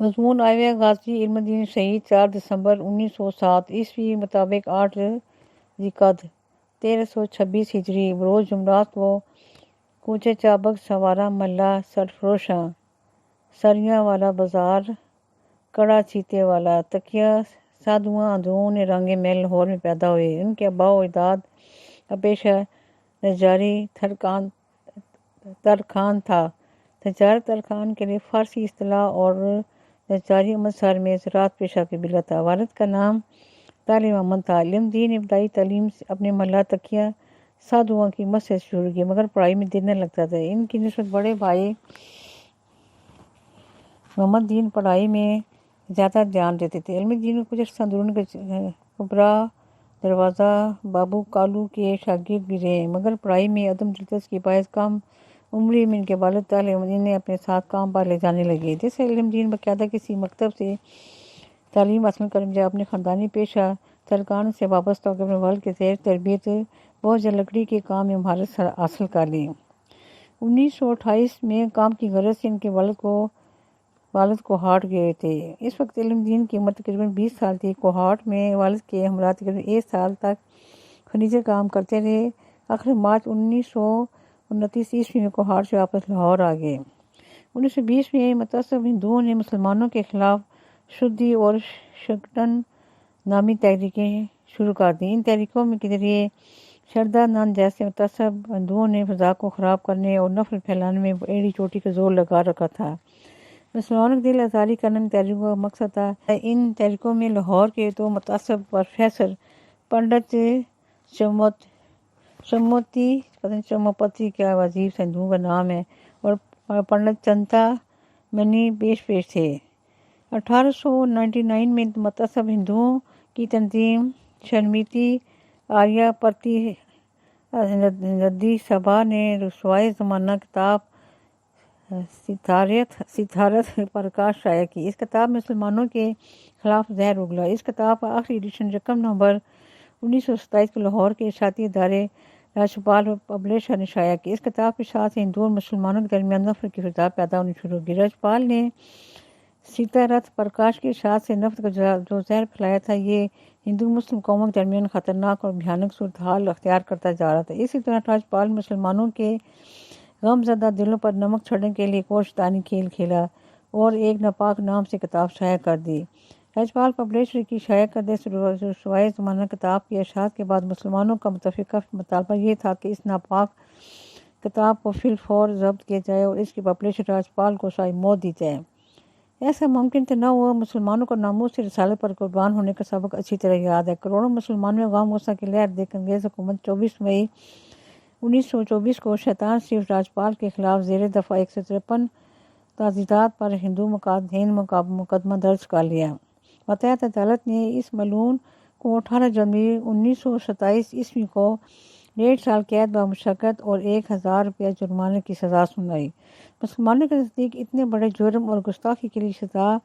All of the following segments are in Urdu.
مضمون آئیہ غازی علم الدین شہید 4 دسمبر 1907 عیسوی مطابق 8 ذیقعد 1326 ہجری بروز جمعرات کو کوچے چابک سوارا ملا سرفروشاں سریاں والا بازار کڑا چیتے والا تکیہ سادواں اندرون رنگ میل لاہور میں پیدا ہوئے۔ ان کے آباء و اجداد کا پیشہ نجاری ترخان تھا۔ تجارت ترخان کے لیے فارسی اصطلاح اور نجاری امرتسر میں زراعت پیشہ قبیلہ تھا۔ والد کا نام طالب محمد تھا۔ علم دین ابتدائی تعلیم اپنے محلہ تکیہ سادواں کی مسجد سے شروع کی، مگر پڑھائی میں دل نہ لگتا تھا۔ ان کی نسبت بڑے بھائی محمد دین پڑھائی میں زیادہ دھیان دیتے تھے۔ علم دین میں کچھ عرصہ اندرون کبرا دروازہ بابو کالو کے شاگرد بھی رہے، مگر پڑھائی میں عدم دلچسپی کے باعث کم عمری میں ان کے والد طالب انہیں اپنے ساتھ کام پر لے جانے لگے، جس سے علم دین باقاعدہ کسی مکتب سے تعلیم حاصل کرنے بجائے اپنے خاندانی پیشہ ترکان سے وابستہ ہو کے اپنے والد کے زیر تربیت بہت جلد لکڑی کے کام میں مہارت حاصل کر لی۔ 1928 میں کام کی غرض سے ان کے والد کوہاٹ گئے تھے۔ اس وقت علم دین کی عمر تقریباً 20 سال تھی۔ کوہاٹ میں والد کے ہمراہ تقریباً 1 سال تک فرنیچر کام کرتے رہے۔ آخر مارچ 1929 عیسوی میں کوہاٹ سے واپس لاہور آ گئے۔ 1920 میں متعصب ہندوؤں نے مسلمانوں کے خلاف شدی اور شگٹن نامی تحریکیں شروع کر دیں۔ ان تحریکوں کے ذریعے شردا نند جیسے متعصب ہندوؤں نے فضا کو خراب کرنے اور نفرت پھیلانے میں ایڑی چوٹی کا زور لگا رکھا تھا۔ مسلمانوں کی دل آزاری کرنا ان تحریکوں کا مقصد تھا۔ ان تحریکوں میں لاہور کے 2 متعصب پروفیسر پنڈت چموپتی کا عجیب سے ہندوؤں کا نام ہے اور پنڈت چنتا منی پیش تھے۔ 1899 میں متعصب ہندوؤں کی تنظیم شرمیتی آریہ پرتیندھی سبھا نے رسوائے زمانہ کتاب ستھارتھ پرکاش شائع کی۔ اس کتاب میں مسلمانوں کے خلاف زہر اگلا۔ اس کتاب کا آخری ایڈیشن یکم نومبر 1927 کو لاہور کے اشاعتی ادارے راجپال پبلشر نے شائع کی۔ اس کتاب کی اشاعت سے ہندوؤں اور مسلمانوں کے درمیان نفرت کی فضا پیدا ہونی شروع ہوگی۔ راجپال نے ستھارتھ پرکاش کی اشاعت سے نفرت کا جو زہر پھیلایا تھا، یہ ہندو مسلم قوموں کے درمیان خطرناک اور بھیانک صورتحال اختیار کرتا جا رہا تھا۔ اسی طرح راجپال مسلمانوں کے غم زدہ دلوں پر نمک چھڑکنے کے لیے ایک اور شیطانی کھیل کھیلا اور ایک ناپاک نام سے کتاب شائع کر دی۔ راجپال پبلشر کی شائع کردہ رسوائے زمانہ کتاب کی اشاعت کے بعد مسلمانوں کا متفقہ مطالبہ یہ تھا کہ اس ناپاک کتاب کو فی الفور ضبط کیا جائے اور اس کے پبلشر راجپال کو سزائے موت دی جائے۔ ایسا ممکن تو نہ ہوا۔ مسلمانوں کو ناموس سے رسالت پر قربان ہونے کا سبق اچھی طرح یاد ہے۔ کروڑوں مسلمانوں میں غم غصہ کی لہر دیکھ انگریز حکومت 24 مئی 1924 کو شیطان شریف راجپال کے خلاف زیر دفعہ 153 تعزیرات پر ہند مقدمہ درج کر لیا۔ ماتحت عدالت نے اس ملعون کو 18 جنوری 1927 عیسوی کو 1.5 سال قید بمشقت اور 1000 روپیہ جرمانے کی سزا سنائی۔ مسلمانوں کے نزدیک اتنے بڑے جرم اور گستاخی کے لیے سزا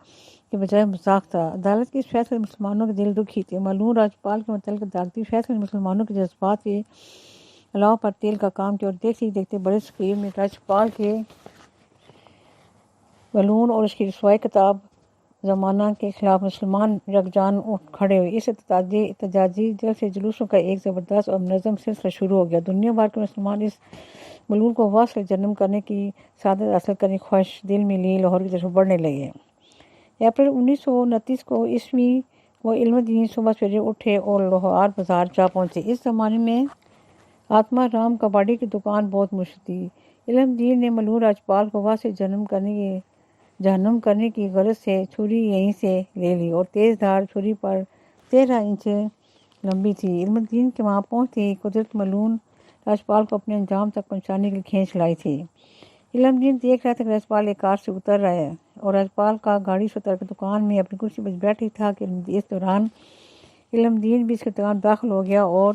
کے بجائے مذاق تھا۔ عدالت کے اس فیصلے مسلمانوں کے دل دکھی تھے۔ ملعون راجپال کے متعلق عدالتی فیصلے نے مسلمانوں کے جذبات کے علاوہ پر تیل کا کام کیا اور دیکھتے دیکھتے بڑے سکیل میں راجپال کے ملعون اور اس کی رسوائی کتاب زمانہ کے خلاف مسلمان یکجان اٹھ کھڑے ہوئے۔ اس احتجاجی جلسے جلوسوں کا ایک زبردست اور منظم سلسلہ شروع ہو گیا۔ دنیا بھر کے مسلمان اس ملعون کو واصل جنم کرنے کی سعادت حاصل کرنے کی خواہش دل میں لیے لاہور کی طرف بڑھنے لگے۔ اپریل 1929 کو عیسوی کو علم دین صبح سویرے اٹھے اور لوہار بازار جا پہنچے۔ اس زمانے میں آتما رام کباڑی کی دکان بہت مشہور تھی۔ علم دین نے ملعون راجپال کو واصل جہنم کرنے کی غرض سے چھری یہیں سے لے لی اور تیز دھار چھری پر 13 انچ لمبی تھی۔ علم دین کے وہاں پہنچتے ہی قدرت ملعون راجپال کو اپنے انجام تک پہنچانے کے لیے کھینچ لائی تھی۔ علم دین دیکھ رہا تھا کہ راجپال ایک کار سے اتر رہا ہے اور راجپال کا گاڑی سے اتر کر دکان میں اپنی کرسی پر بیٹھی تھا کہ اس دوران علم دین بھی اس کے دکان داخل ہو گیا اور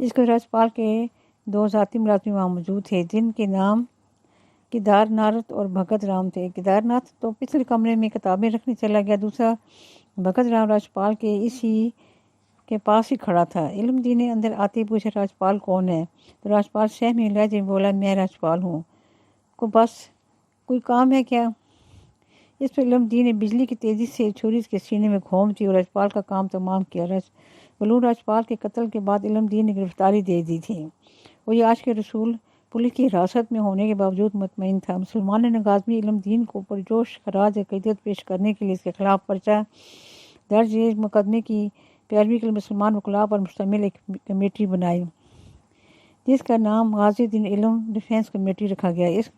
اس کے راجپال کے 2 ذاتی ملازم وہاں موجود تھے، جن کے نام کیدار ناتھ اور بھگت رام تھے۔ کیدار ناتھ تو پچھلے کمرے میں کتابیں رکھنے چلا گیا، دوسرا بھگت رام راجپال کے اسی کے پاس ہی کھڑا تھا۔ علم دین نے اندر آتے ہی پوچھا راجپال کون ہے؟ تو راجپال سہمی لہجے میں بولا میں راجپال ہوں۔ بس کوئی کام ہے کیا؟ اس پر علم دین نے بجلی کی تیزی سے چھری کے سینے میں گھونپ دی اور راجپال کا کام تمام کیا۔ بلون راجپال کے قتل کے بعد علم دین نے گرفتاری دے دی تھی اور یہ آج کے رسول پولیس کی حراست میں ہونے کے باوجود مطمئن تھا۔ مسلمانوں نے غازی علم دین کو پرجوش خراج عقیدت پیش کرنے کے لیے اس کے خلاف پرچہ درج مقدمے کی پیروی کے لیے مسلمان وکلاء پر مشتمل ایک کمیٹی بنائی جس کا نام غازی الدین علم ڈیفینس کمیٹی رکھا گیا۔ اس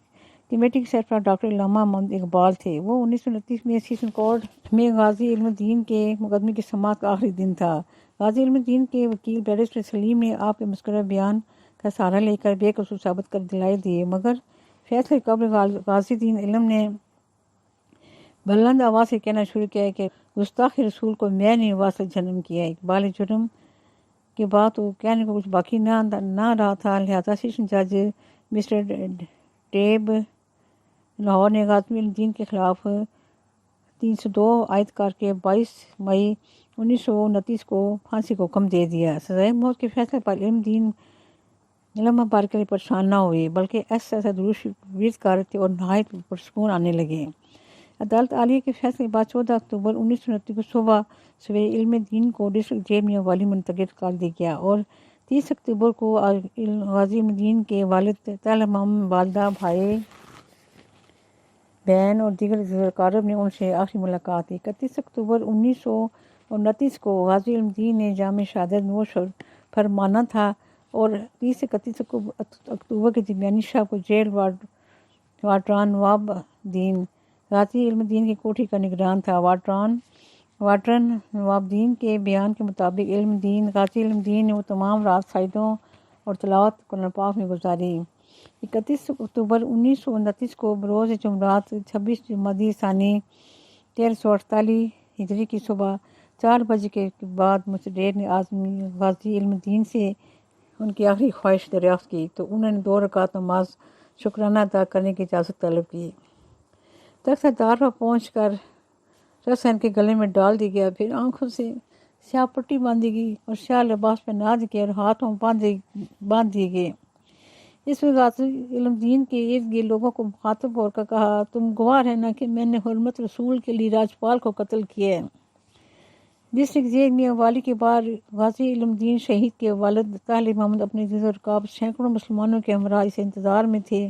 کمیٹی کے سربراہ ڈاکٹر علامہ محمد اقبال تھے۔ وہ 1929 میں سیشن کورٹ میں غازی علم الدین کے مقدمے کی سماعت کا آخری دن تھا۔ غازی علم الدین کے وکیل بیرسٹر سلیم نے آپ کے مذکورہ بیان کا سہارا لے کر بے قصور ثابت کر دلائل دیے، مگر فیصلے قبل غازی الدین علم نے بلند آواز سے کہنا شروع کیا کہ گستاخ رسول کو میں نے واسطہ جنم کیا۔ اقبال جرم کے بعد وہ کہنے کو کچھ باقی نہ رہا تھا، لہذا سیشن جج مسٹر ٹیب لاہور نے غازی الدین کے خلاف 302 عائد کر کے 22 مئی 1929 کو پھانسی کو حکم دے دیا۔ سزائے موت کے فیصلے پر علم مبارک علیہ پریشان نہ ہوئے بلکہ ایسا دروش ورد کرتے اور نہایت پرسکون آنے لگے۔ عدالت عالیہ کے فیصلے کے بعد 14 اکتوبر 1929 کو صبح سویرے علم دین کو ڈسٹرکٹ جیل میں والی منتقل کر دیا گیا اور 30 اکتوبر کو غازی علم دین کے والد طاہر محمد، والدہ، بھائی بہن اور دیگر اقارب نے ان سے آخری ملاقات کی۔ 31 اکتوبر 1929 کو غازی علم دین نے جامع شہادت نوش فرمانا تھا اور 30 سے 31 اکتوبر کے درمیانی شب کو جیل وارڈن نواب الدین غازی علم الدین کی کوٹھی کا نگران تھا۔ وارڈن نواب الدین کے بیان کے مطابق غازی علم الدین نے وہ تمام رات سجدوں اور تلاوت قرآن پاک میں گزاری۔ 31 اکتوبر 1929 کو بروز جمعرات 26 جمادی ثانی 1348 ہجری کی صبح 4 بجے کے بعد مجسٹریٹ نے غازی علم الدین سے ان کی آخری خواہش دریافت کی تو انہوں نے 2 رکعت نماز شکرانہ ادا کرنے کی اجازت طلب کی۔ تختہ دار پر پہنچ کر رسن کے گلے میں ڈال دی گیا، پھر آنکھوں سے سیاہ پٹی باندھی گئی اور سیاہ لباس پہنا دی گئی اور ہاتھوں باندھ دیے گئے۔ اس میں غازی علم الدین کے ارد گرد لوگوں کو مخاطب ہو کر کہا، تم گواہ رہنا کہ میں نے حرمت رسول کے لیے راجپال کو قتل کیا ہے۔ ڈسٹرکٹ جیل میں والی کے بعد غازی علم الدین شہید کے والد طاہر محمد اپنے عزیز و رقاب سینکڑوں مسلمانوں کے ہمراہ اس انتظار میں تھے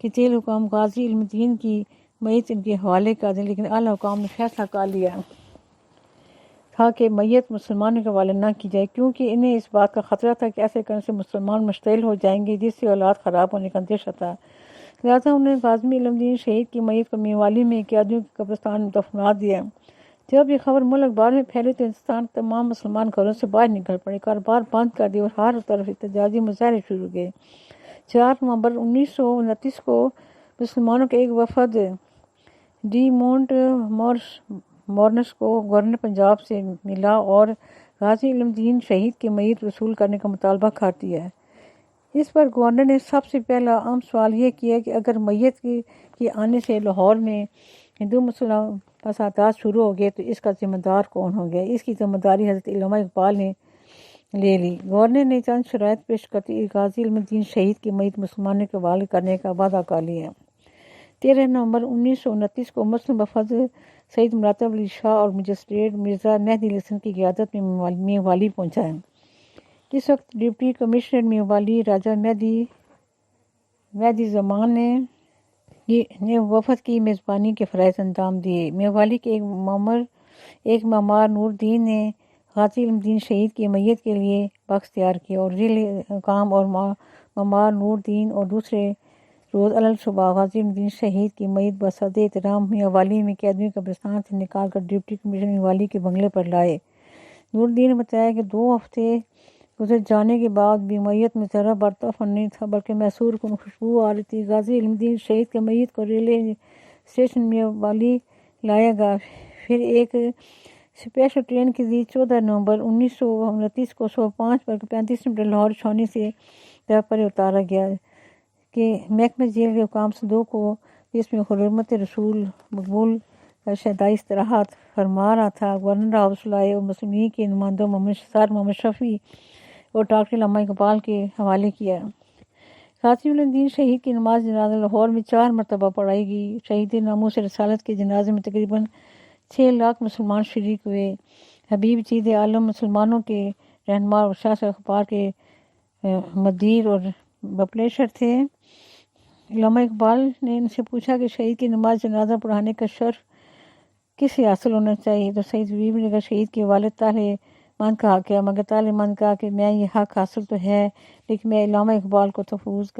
کہ جیل حکام غازی علم الدین کی میت ان کے حوالے کر دیں، لیکن اعلیٰ حکام نے فیصلہ کر لیا تھا کہ میت مسلمانوں کے حوالے نہ کی جائے، کیونکہ انہیں اس بات کا خطرہ تھا کہ ایسے کرنے سے مسلمان مشتعل ہو جائیں گے جس سے اولاد خراب ہونے کا اندیشہ تھا۔ لہٰذا انہوں نے غازی علم الدین شہید کی میت کو میوالی میں قیدیوں کے قبرستان میں دفنا دیا۔ جب یہ خبر ملک بھر میں پھیلی تو ہندوستان کے تمام مسلمان گھروں سے باہر نکل پڑے، کاروبار بند کر دیے اور ہر طرف احتجاجی مظاہرے شروع ہوئے۔ 4 نومبر 1929 کو مسلمانوں کا ایک وفد ڈی مونٹ مورنس کو گورنر پنجاب سے ملا اور غازی علم الدین شہید کی میت وصول کرنے کا مطالبہ کر دیا۔ اس پر گورنر نے سب سے پہلا عام سوال یہ کیا کہ اگر میت کے آنے سے لاہور میں ہندو مسلم فسادات شروع ہو گئے تو اس کا ذمہ دار کون ہو گیا؟ اس کی ذمہ داری حضرت علامہ اقبال نے لے لی۔ گورنر نے چند شرائط پیش کرتے غازی علم الدین شہید کی میت مسلمانوں کے حوالے کرنے کا وعدہ کر لیا۔ 13 نومبر 1929 کو مسلم وفد سید مراتب علی شاہ اور مجسٹریٹ مرزا مہدی علی حسن کی قیادت میں میوالی پہنچا۔ اس وقت ڈپٹی کمشنر میوالی راجہ مہدی زمان نے وفد کی میزبانی کے فرائض انجام دیے۔ میوالی کے ایک معمار نور الدین نے غازی علم الدین شہید کی میت کے لیے بکس تیار کیا اور ریل حکام اور معمار نور الدین اور دوسرے روز علل صبح غازی علم الدین شہید کی میت بسد احترام میوالی میں قیدیوں کے قبرستان سے نکال کر ڈپٹی کمشنر میوالی کے بنگلے پر لائے۔ نور الدین نے بتایا کہ 2 ہفتے گزر جانے کے بعد بھی میت میں ذرا برطرف نہیں تھا بلکہ محصور کن خوشبو آ رہی تھی۔ غازی علم الدین شہید کی میت کو ریلوے اسٹیشن میوالی لایا گیا، پھر ایک اسپیشل ٹرین کے ذریعے 14 نومبر 1929 کو صبح 5:35 لاہور چھاؤنی سے در پر اتارا گیا کہ محکمہ جیل کے حکام صندوق کو جس میں حرمت رسول مقبول کا شہدائی استراحت فرما رہا تھا، گورنر ہاؤس لائے اور مسلمین کے نمائندوں سر محمد شفیع اور ڈاکٹر علامہ اقبال کے حوالے کیا۔ غازی الدین شہید کی نماز جنازہ لاہور میں 4 مرتبہ پڑھائی گئی۔ شہید ناموس رسالت کے جنازے میں تقریباً 6 لاکھ مسلمان شریک ہوئے۔ حبیب چید عالم مسلمانوں کے رہنما اور شاہ اخبار کے مدیر اور پبلشر تھے۔ علامہ اقبال نے ان سے پوچھا کہ شہید کی نماز جنازہ پڑھانے کا شرف کسے حاصل ہونا چاہیے، تو سید حبیب نے کہا شہید کے والد طالع مند کا حق ہے، مگر طالع مند کہا کہ میں یہ حق حاصل تو ہے لیکن میں علامہ اقبال کو تفویض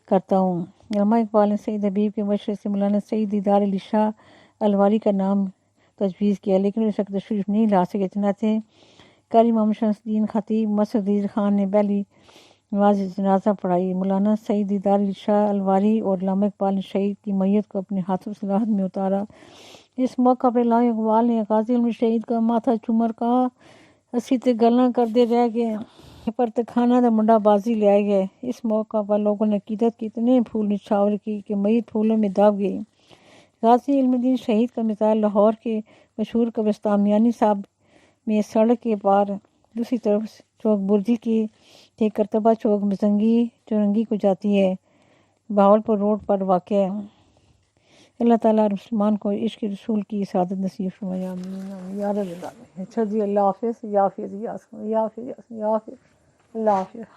کرتا ہوں۔ علامہ اقبال نے سید حبیب کے مشورے سے مولانا سید دیدار علی شاہ الواری کا نام تجویز کیا لیکن اس وقت تشریف نہیں لا سکے، چنانچہ قاری محمد شمس الدین خطیب مسعود عزیز خان نے پہلی نماز جنازہ پڑھائی۔ مولانا سید دیدار علی شاہ الواری اور علامہ اقبال نے شہید کی میت کو اپنے ہاتھوں سے راحت میں اتارا۔ اس موقع پر علامہ اقبال نے غازی علم شہید کا ماتھا چومر کہا اسی تے گلاں کردے رہ گئے پر تکھانا دا منڈا بازی لے گئے۔ اس موقع پر لوگوں نے عقیدت کے اتنے پھول نچھاور کی کہ میت پھولوں میں دب گئی۔ غازی علم الدین شہید کا مثال لاہور کے مشہور قبرستان میانی صاحب میں سڑک کے پار دوسری طرف چوک برجی کے کرتبہ چوک مزنگی چورنگی کو جاتی ہے، بہاولپور روڈ پر واقع ہے۔ اللہ تعالیٰ مسلمان کو عشق رسول کی سعادت نصیب فرمائے، آمین یا رب العالمین۔ اچھا جی، اللہ حافظ، یا حافظ، یا حافظ، اللہ حافظ۔